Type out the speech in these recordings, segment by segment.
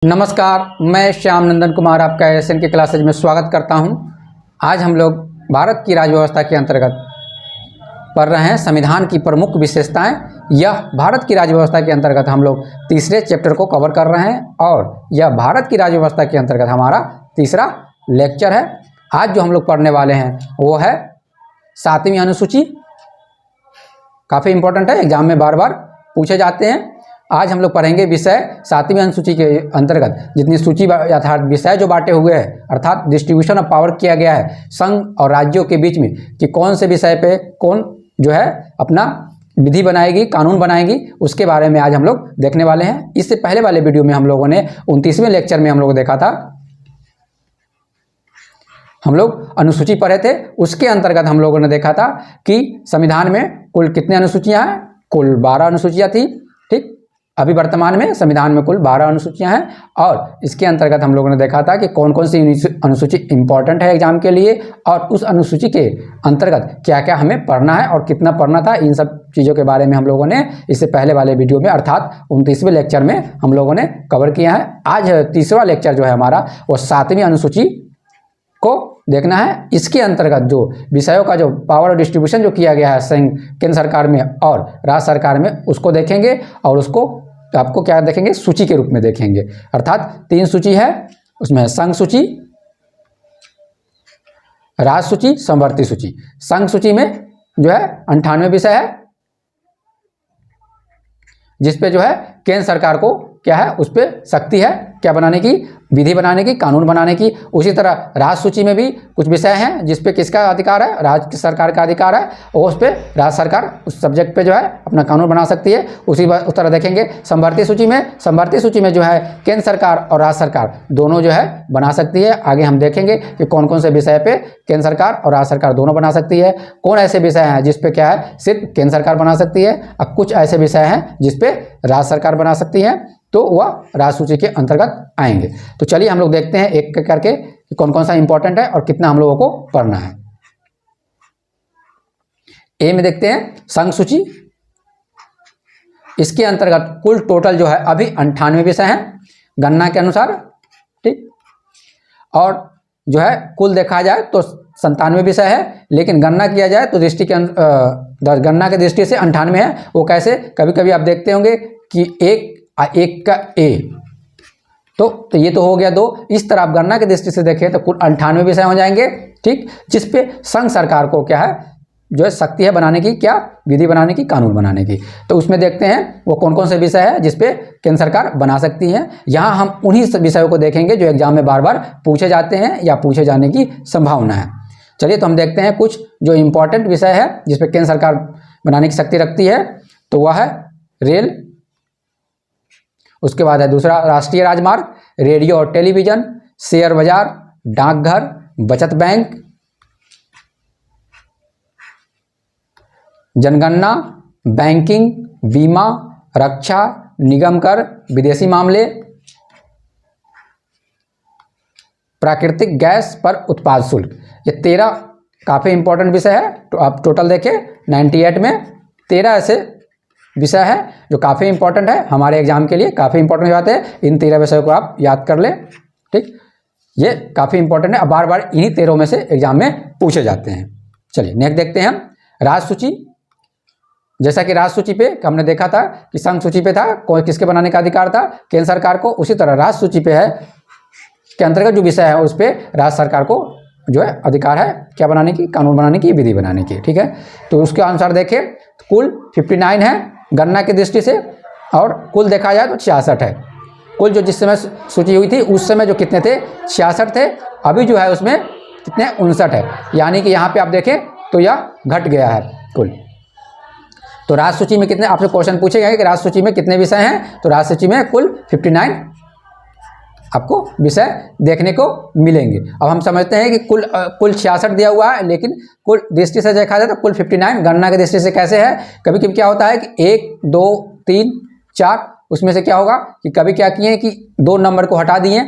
नमस्कार, मैं श्याम नंदन कुमार आपका एसएन के क्लासेज में स्वागत करता हूं। आज हम लोग भारत की राज्य व्यवस्था के अंतर्गत पढ़ रहे हैं संविधान की प्रमुख विशेषताएं। यह भारत की राज्य व्यवस्था के अंतर्गत हम लोग तीसरे चैप्टर को कवर कर रहे हैं और यह भारत की राज्य व्यवस्था के अंतर्गत हमारा तीसरा लेक्चर है। आज जो हम लोग पढ़ने वाले हैं वो है 7वीं अनुसूची। काफ़ी इंपॉर्टेंट है, एग्जाम में बार बार पूछे जाते हैं। आज हम लोग पढ़ेंगे विषय 7वीं अनुसूची के अंतर्गत जितनी सूची अर्थात विषय जो बांटे हुए हैं, अर्थात डिस्ट्रीब्यूशन ऑफ पावर किया गया है संघ और राज्यों के बीच में कि कौन से विषय पे कौन जो है अपना विधि बनाएगी, कानून बनाएगी, उसके बारे में आज हम लोग देखने वाले हैं। इससे पहले वाले वीडियो में हम लोगों ने 29वें लेक्चर में हम लोग देखा था, हम लोग अनुसूची पढ़े थे। उसके अंतर्गत हम लोगों ने देखा था कि संविधान में कुल कितने अनुसूचियां हैं, कुल 12 अनुसूचियां थी। ठीक, अभी वर्तमान में संविधान में कुल 12 अनुसूचियां हैं और इसके अंतर्गत हम लोगों ने देखा था कि कौन कौन सी अनुसूची इंपॉर्टेंट है एग्जाम के लिए और उस अनुसूची के अंतर्गत क्या क्या हमें पढ़ना है और कितना पढ़ना था। इन सब चीज़ों के बारे में हम लोगों ने इससे पहले वाले वीडियो में अर्थात 29वें लेक्चर में हम लोगों ने कवर किया है। आज तीसरा लेक्चर जो है हमारा वो 7वीं अनुसूची को देखना है। इसके अंतर्गत जो विषयों का जो पावर डिस्ट्रीब्यूशन जो किया गया है संघ केंद्र सरकार में और राज्य सरकार में, उसको देखेंगे और उसको आपको क्या देखेंगे, सूची के रूप में देखेंगे। अर्थात 3 सूची है, उसमें संघ सूची, राज्य सूची, समवर्ती सूची। संघ सूची में जो है 98 विषय है जिसपे जो है केंद्र सरकार को क्या है, उस पर शक्ति है क्या बनाने की, विधि बनाने की, कानून बनाने की। उसी तरह राज्य सूची में भी कुछ विषय हैं जिस पे किसका अधिकार है, राज्य सरकार का अधिकार है और उस पर राज्य सरकार उस सब्जेक्ट पे जो है अपना कानून बना सकती है। उस तरह देखेंगे समवर्ती सूची में जो है केंद्र सरकार और राज्य सरकार दोनों जो है बना सकती है। आगे हम देखेंगे कि कौन कौन से विषय पे केंद्र सरकार और राज्य सरकार दोनों बना सकती है, कौन ऐसे विषय हैं जिस पे क्या है सिर्फ केंद्र सरकार बना सकती है और कुछ ऐसे विषय हैं जिस पे राज्य सरकार बना सकती है, तो वह राज्य सूची के अंतर्गत आएंगे। तो चलिए हम लोग देखते हैं एक एक करके कि कौन कौन सा इंपॉर्टेंट है और कितना हम लोगों को पढ़ना है। ए में देखते हैं संघ सूची। इसके अंतर्गत कुल टोटल जो है अभी 98 विषय हैं गणना के अनुसार। ठीक, और जो है कुल देखा जाए तो 97 विषय है, लेकिन गणना किया जाए तो गणना की दृष्टि से 98 है। वो कैसे, कभी कभी आप देखते होंगे कि एक का ए, तो ये तो हो गया 2। इस तरह आप गणना की दृष्टि से देखें तो कुल 98 विषय हो जाएंगे। ठीक, जिसपे संघ सरकार को क्या है जो है शक्ति है बनाने की, क्या विधि बनाने की, कानून बनाने की। तो उसमें देखते हैं वो कौन कौन से विषय है जिसपे केंद्र सरकार बना सकती है। यहाँ हम उन्हीं विषयों को देखेंगे जो एग्जाम में बार बार पूछे जाते हैं या पूछे जाने की संभावना है। चलिए तो हम देखते हैं कुछ जो इंपॉर्टेंट विषय है जिसपे केंद्र सरकार बनाने की शक्ति रखती है, तो वह है रेल। उसके बाद है दूसरा राष्ट्रीय राजमार्ग, रेडियो और टेलीविजन, शेयर बाजार, डाकघर, बचत बैंक, जनगणना, बैंकिंग, बीमा, रक्षा, निगम कर, विदेशी मामले, प्राकृतिक गैस पर उत्पाद शुल्क। ये 13 काफ़ी इंपॉर्टेंट विषय है। तो आप टोटल देखें 98 में 13 ऐसे विषय है जो काफ़ी इंपॉर्टेंट है हमारे एग्जाम के लिए, काफ़ी इंपॉर्टेंट हो जाते हैं। इन 13 विषयों को आप याद कर लें। ठीक, ये काफ़ी इंपॉर्टेंट है, अब बार बार इन्हीं 13 में से एग्जाम में पूछे जाते हैं। चलिए नेक्स्ट देखते हैं हम राज्य सूची। जैसा कि राज्य सूची पे हमने देखा था कि संघ सूची पे था किसके बनाने का अधिकार था, केंद्र सरकार को। उसी तरह राज्य सूची पे है के अंतर्गत जो विषय है उस पर राज्य सरकार को जो है अधिकार है क्या बनाने की, कानून बनाने की, विधि बनाने की। ठीक है, तो उसके अनुसार देखें कुल 59 है गणना की दृष्टि से और कुल देखा जाए तो 66 है। कुल जो जिस समय सूची हुई थी उस समय जो कितने थे, 66 थे। अभी जो है उसमें कितने, 59 है। यानी कि यहाँ पे आप देखें तो यह घट गया है कुल। तो राज्य सूची में कितने, आपसे क्वेश्चन पूछे गए कि राज्य सूची में कितने विषय हैं, तो राज्य सूची में कुल 59 आपको विषय देखने को मिलेंगे। अब हम समझते हैं कि कुल 66 दिया हुआ है, लेकिन कुल दृष्टि से देखा जाए तो कुल 59 गणना की दृष्टि से कैसे है। कभी कभी क्या होता है कि 1 2 3 4 उसमें से क्या होगा कि कभी क्या किए कि 2 नंबर को हटा दिए,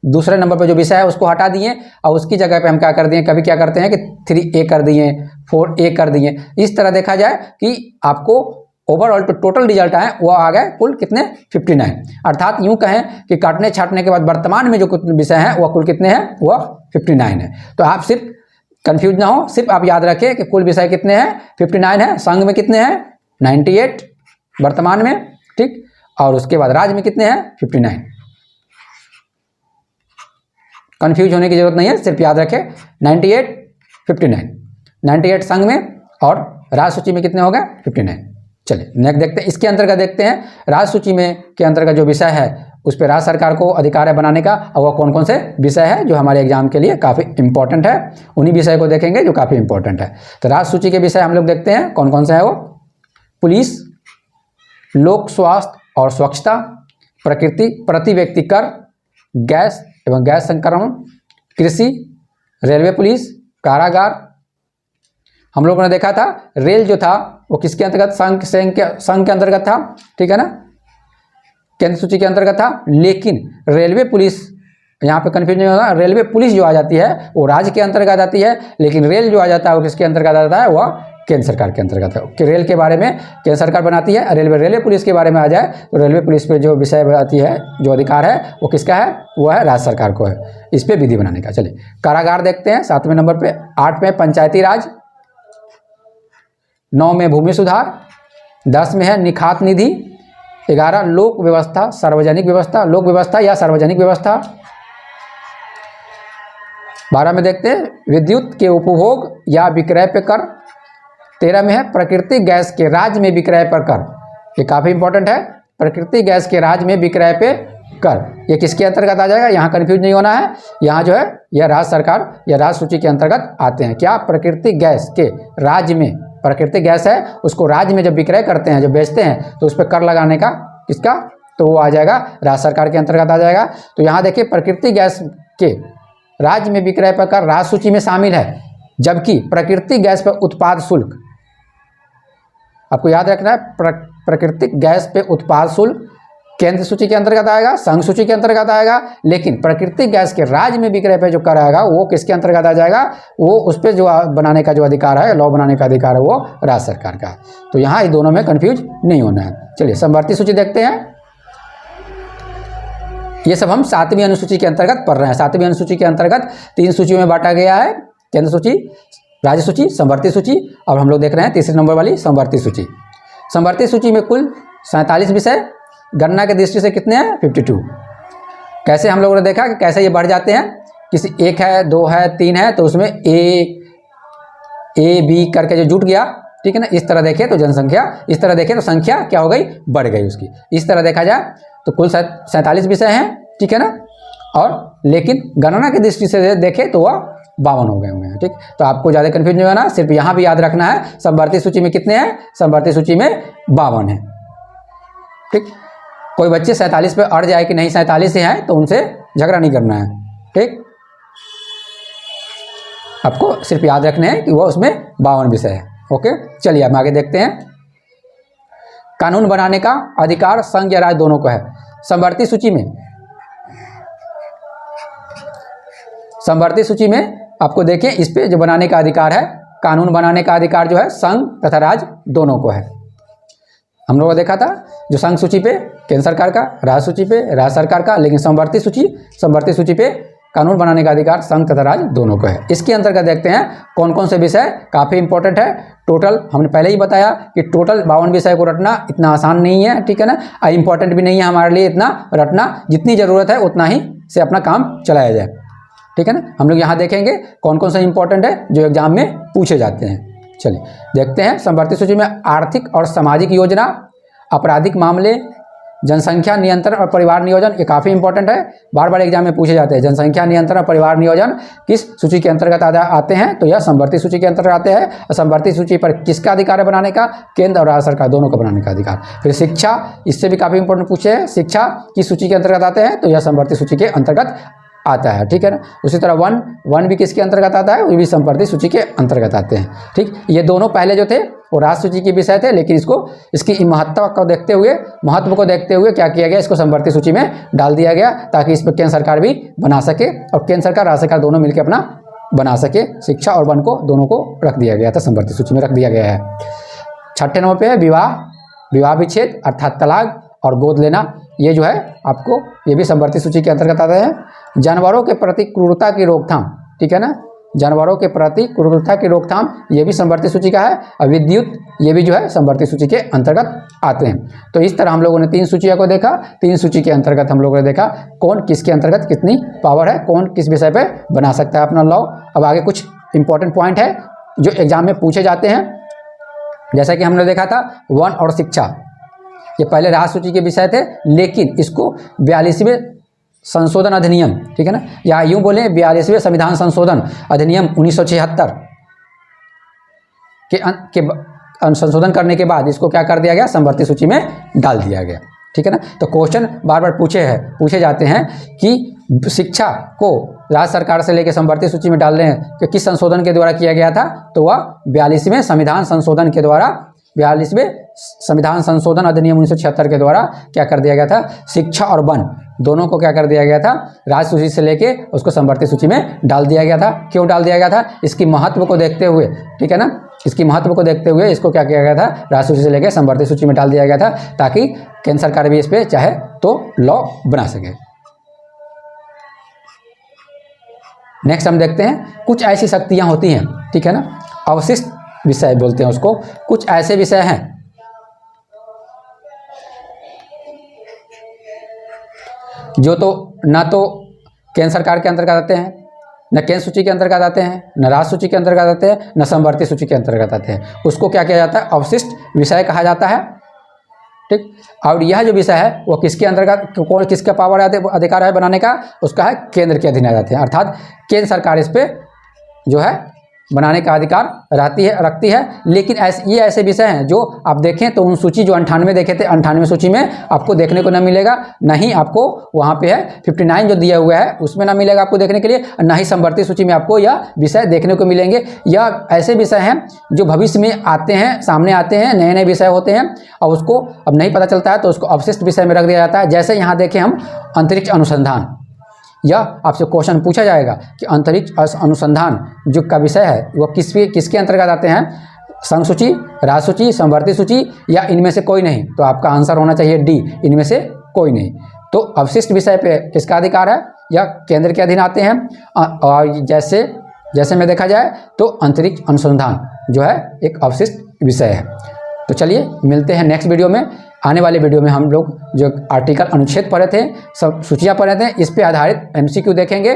दूसरे नंबर पर जो विषय है उसको हटा दिए और उसकी जगह पे हम क्या कर दिए, कभी क्या करते हैं कि 3A कर दिए, 4A कर दिए। इस तरह देखा जाए कि आपको ओवरऑल तो टोटल रिजल्ट आए वो आ गए कुल कितने 59। अर्थात यूं कहें कि काटने छाटने के बाद वर्तमान में जो विषय हैं वह कुल कितने हैं, वह 59 है। तो आप सिर्फ कंफ्यूज ना हो, सिर्फ आप याद रखें कि कुल विषय कितने हैं 59 है, संघ में कितने हैं 98 वर्तमान में, ठीक, और उसके बाद राज्य में कितने हैं 59। कंफ्यूज होने की जरूरत नहीं है, सिर्फ याद रखें 98 59, 98 संघ में और राज्य सूची में कितने हो गए 59। चलिए नेक्स्ट देखते हैं, इसके अंतर्गत देखते हैं राज्य सूची में के अंतर्गत जो विषय है उस पर राज्य सरकार को अधिकार है बनाने का, और वह कौन कौन से विषय है जो हमारे एग्जाम के लिए काफ़ी इंपॉर्टेंट है, उन्हीं विषय को देखेंगे जो काफ़ी इंपॉर्टेंट है। तो राज्य सूची के विषय हम लोग देखते हैं कौन कौन से है वो, पुलिस, लोक स्वास्थ्य और स्वच्छता, प्रकृति प्रति व्यक्ति कर, गैस एवं गैस संक्रमण, कृषि, रेलवे पुलिस, कारागार। हम लोगों ने देखा था रेल जो था वो किसके अंतर्गत, संघ के अंतर्गत था, ठीक है ना, केंद्र सूची के अंतर्गत था। लेकिन रेलवे पुलिस, यहाँ पे कन्फ्यूजन नहीं होगा, रेलवे पुलिस जो आ जाती है वो राज्य के अंतर्गत आती है, लेकिन रेल जो आ जाता है वो किसके अंतर्गत आता है, वह केंद्र सरकार के अंतर्गत है। कि रेल के बारे में केंद्र सरकार बनाती है, रेलवे पुलिस के बारे में आ जाए तो रेलवे पुलिस पे जो विषय बनाती है, जो अधिकार है वो किसका है, वो है राज्य सरकार को है, इस पर विधि बनाने का। चलिए कारागार देखते हैं 7वें नंबर पे। 8 में पंचायती राज, 9 में भूमि सुधार, 10 में है निखात निधि, 11 लोक व्यवस्था सार्वजनिक व्यवस्था, लोक व्यवस्था या सार्वजनिक व्यवस्था। 12 में देखते हैं विद्युत के उपभोग या विक्रय पे कर। 13 में है प्राकृतिक गैस के राज्य में विक्रय पर कर, ये काफ़ी इंपॉर्टेंट है, प्राकृतिक गैस के राज्य में विक्रय पे कर, ये किसके अंतर्गत आ जाएगा, यहाँ कन्फ्यूज नहीं होना है, यहाँ जो है यह राज्य सरकार या राज्य सूची के अंतर्गत आते हैं। क्या, प्राकृतिक गैस के राज्य में, प्राकृतिक गैस है उसको राज्य में जब विक्रय करते हैं, जब बेचते हैं तो उस पर कर लगाने का किसका, तो वो आ जाएगा राज्य सरकार के अंतर्गत आ जाएगा। तो यहाँ देखिए प्राकृतिक गैस के राज्य में विक्रय पर कर राज्य सूची में शामिल है, जबकि प्राकृतिक गैस पर उत्पाद शुल्क, आपको याद रखना है प्राकृतिक गैस पे उत्पाद शुल्क केंद्र सूची के अंतर्गत आएगा, संघ सूची के अंतर्गत आएगा, लेकिन प्राकृतिक गैस के राज्य में विक्रय पे जो कर आएगा वो किसके अंतर्गत आ जाएगा, वो उस पर जो बनाने का जो अधिकार है, लॉ बनाने का अधिकार है, वो राज्य सरकार का। तो यहाँ इस दोनों में कंफ्यूज नहीं होना है। चलिए समवर्ती सूची देखते हैं, ये सब हम 7वीं अनुसूची के अंतर्गत पढ़ रहे हैं। 7वीं अनुसूची के अंतर्गत 3 सूचियों में बांटा गया है, केंद्र सूची, राज्य सूची, समवर्ती सूची, और हम लोग देख रहे हैं तीसरे नंबर वाली समवर्ती सूची। समवर्ती सूची में कुल 47 विषय, गणना के दृष्टि से कितने हैं 52। कैसे हम लोगों ने देखा कि कैसे ये बढ़ जाते हैं, किसी 1 है 2 है 3 है तो उसमें ए बी करके जो जुट गया, ठीक है ना, इस तरह देखें तो जनसंख्या, इस तरह देखें तो संख्या क्या हो गई, बढ़ गई उसकी। इस तरह देखा जाए तो कुल 47 विषय हैं, ठीक है ना, और लेकिन गणना की दृष्टि से देखें तो वह 52 हो गए हुए हैं, ठीक। तो आपको ज़्यादा कन्फ्यूज नहीं होना, सिर्फ यहाँ भी याद रखना है समवर्ती सूची में कितने हैं, समवर्ती सूची में 52 है, ठीक। कोई बच्चे 47 पे अड़ जाए कि नहीं 47 ही हैं तो उनसे झगड़ा नहीं करना है, ठीक। आपको सिर्फ याद रखने हैं कि वो उसमें 52 विषय है, ओके। चलिए हम आगे देखते हैं। कानून बनाने का अधिकार संघ या राज्य दोनों को है। समवर्ती सूची में, समवर्ती सूची में आपको देखिए इस पे जो बनाने का अधिकार है, कानून बनाने का अधिकार जो है संघ तथा राज्य दोनों को है। हम लोगों ने देखा था जो संघ सूची पे केंद्र सरकार का, राज्य सूची पे राज्य सरकार का, लेकिन समवर्ती सूची पे कानून बनाने का अधिकार संघ तथा राज्य दोनों को है। इसके अंतर्गत देखते हैं कौन कौन से विषय काफ़ी इंपॉर्टेंट है। टोटल हमने पहले ही बताया कि टोटल 52 विषय को रटना इतना आसान नहीं है, ठीक है ना, इंपॉर्टेंट भी नहीं है हमारे लिए इतना रटना, जितनी ज़रूरत है उतना ही से अपना काम चलाया जाए, ठीक है ना। हम लोग यहाँ देखेंगे कौन कौन सा इंपॉर्टेंट है जो एग्जाम में पूछे जाते हैं। चलिए देखते हैं। समवर्ती सूची में आर्थिक और सामाजिक योजना, आपराधिक मामले, जनसंख्या नियंत्रण और परिवार नियोजन, ये काफ़ी इंपॉर्टेंट है, बार बार एग्जाम में पूछे जाते हैं। जनसंख्या नियंत्रण और परिवार नियोजन किस सूची के अंतर्गत आते हैं, तो यह समवर्ती सूची के अंतर्गत आते हैं। और समवर्ती सूची पर किसका अधिकार है बनाने का, केंद्र और राज्य सरकार दोनों का बनाने का अधिकार। फिर शिक्षा, इससे भी काफ़ी इंपॉर्टेंट पूछे हैं, शिक्षा किस सूची के अंतर्गत आते हैं, तो यह समवर्ती सूची के अंतर्गत आता है, ठीक है ना। उसी तरह वन भी किसके अंतर्गत आता है, वो भी समवर्ती सूची के अंतर्गत आते हैं, ठीक। ये दोनों पहले जो थे वो राज्य सूची के विषय थे, लेकिन इसकी महत्व को देखते हुए क्या किया गया, इसको समवर्ती सूची में डाल दिया गया ताकि इस पर केंद्र सरकार भी बना सके और केंद्र सरकार राज्य सरकार दोनों मिलकर अपना बना सके। शिक्षा और वन को दोनों को रख दिया गया था, समवर्ती सूची में रख दिया गया है। 6ठे नंबर पे है विवाह, विवाह विच्छेद अर्थात तलाक और गोद लेना, ये जो है आपको ये भी समवर्ती सूची के अंतर्गत आते हैं। जानवरों के प्रति क्रूरता की रोकथाम, ठीक है ना, जानवरों के प्रति क्रूरता की रोकथाम ये भी समवर्ती सूची का है। और विद्युत ये भी जो है समवर्ती सूची के अंतर्गत आते हैं। तो इस तरह हम लोगों ने 3 सूचियों को देखा। 3 सूची के अंतर्गत हम लोगों ने देखा कौन किसके अंतर्गत कितनी पावर है, कौन किस विषय पे बना सकता है अपना लॉ। अब आगे कुछ इंपॉर्टेंट पॉइंट है जो एग्जाम में पूछे जाते हैं। जैसा कि हमने देखा था वन और शिक्षा, ये पहले राज सूची के विषय थे, लेकिन इसको 42वें संशोधन अधिनियम, ठीक है ना, या यूं बोले 42वें संविधान संशोधन अधिनियम 1976 के संशोधन करने के बाद इसको क्या कर दिया गया, समवर्ती सूची में डाल दिया गया, ठीक है ना। तो क्वेश्चन बार बार पूछे जाते हैं कि शिक्षा को राज्य सरकार से लेकर समवर्ती सूची में डाल रहे हैं कि किस संशोधन के द्वारा किया गया था, तो वह 42वें संविधान संशोधन के द्वारा, 42वें संविधान संशोधन अधिनियम 1976 के द्वारा क्या कर दिया गया था, शिक्षा और वन दोनों को क्या कर दिया गया था, राज्य सूची से लेके उसको समवर्ती सूची में डाल दिया गया था। क्यों डाल दिया गया था, इसकी महत्व को देखते हुए, ठीक है ना, इसकी महत्व को देखते हुए इसको क्या किया गया था, राज्य सूची से लेकर समवर्ती सूची में डाल दिया गया था, ताकि केंद्र सरकार भी इस पर चाहे तो लॉ बना सके। नेक्स्ट हम देखते हैं कुछ ऐसी शक्तियां होती हैं, ठीक है ना, अवशिष्ट विषय बोलते हैं उसको। कुछ ऐसे विषय हैं जो तो ना तो केंद्र सरकार के अंतर्गत आते हैं, न केंद्र सूची के अंतर्गत आते हैं, न राज्य सूची के अंतर्गत आते हैं, न समवर्ती सूची के अंतर्गत आते हैं, उसको क्या किया जाता है, अवशिष्ट विषय कहा जाता है, ठीक। और यह जो विषय है वो किसके अंतर्गत, कौन किसका पावर अधिकार है बनाने का, उसका है केंद्र के अधीन आ जाते हैं, अर्थात केंद्र सरकार इस पे जो है बनाने का अधिकार रखती है। लेकिन ये ऐसे विषय हैं जो आप देखें तो उन सूची जो 98 देखे थे, 98 सूची में आपको देखने को न मिलेगा, ना ही आपको वहाँ पे है 59 जो दिया हुआ है उसमें ना मिलेगा आपको देखने के लिए, ना ही समवर्ती सूची में आपको यह विषय देखने को मिलेंगे। यह ऐसे विषय हैं जो भविष्य में आते हैं, सामने आते हैं, नए नए विषय होते हैं और उसको अब नहीं पता चलता है तो उसको अवशिष्ट विषय में रख दिया जाता है। जैसे यहाँ देखें हम अंतरिक्ष अनुसंधान, या आपसे क्वेश्चन पूछा जाएगा कि अंतरिक्ष अनुसंधान जो का विषय है वह किसके अंतर्गत आते हैं, संघ सूची, राज्य सूची, समवर्ती सूची, या इनमें से कोई नहीं, तो आपका आंसर होना चाहिए डी, इनमें से कोई नहीं। तो अवशिष्ट विषय पे किसका अधिकार है, या केंद्र के अधीन आते हैं। और जैसे में देखा जाए तो अंतरिक्ष अनुसंधान जो है एक अवशिष्ट विषय है। तो चलिए मिलते हैं नेक्स्ट वीडियो में। आने वाले वीडियो में हम लोग जो आर्टिकल अनुच्छेद पढ़े थे, सब सूचियाँ पढ़े थे, इस पे आधारित MCQ देखेंगे,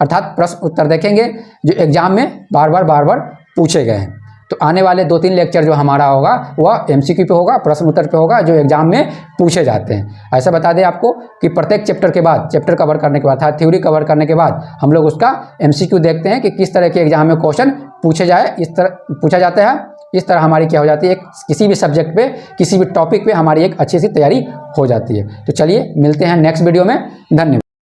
अर्थात प्रश्न उत्तर देखेंगे जो एग्जाम में बार बार पूछे गए हैं। तो आने वाले 2-3 लेक्चर जो हमारा होगा वह MCQ पे होगा, प्रश्न उत्तर पे होगा जो एग्जाम में पूछे जाते हैं। ऐसा बता दें आपको कि प्रत्येक चैप्टर के बाद, चैप्टर कवर करने के बाद, थ्योरी कवर करने के बाद हम लोग उसका MCQ देखते हैं कि किस तरह के एग्जाम में क्वेश्चन पूछे जाए, इस तरह पूछा जाता है। इस तरह हमारी क्या हो जाती है, किसी भी सब्जेक्ट पे, किसी भी टॉपिक पे हमारी एक अच्छी सी तैयारी हो जाती है। तो चलिए मिलते हैं नेक्स्ट वीडियो में। धन्यवाद।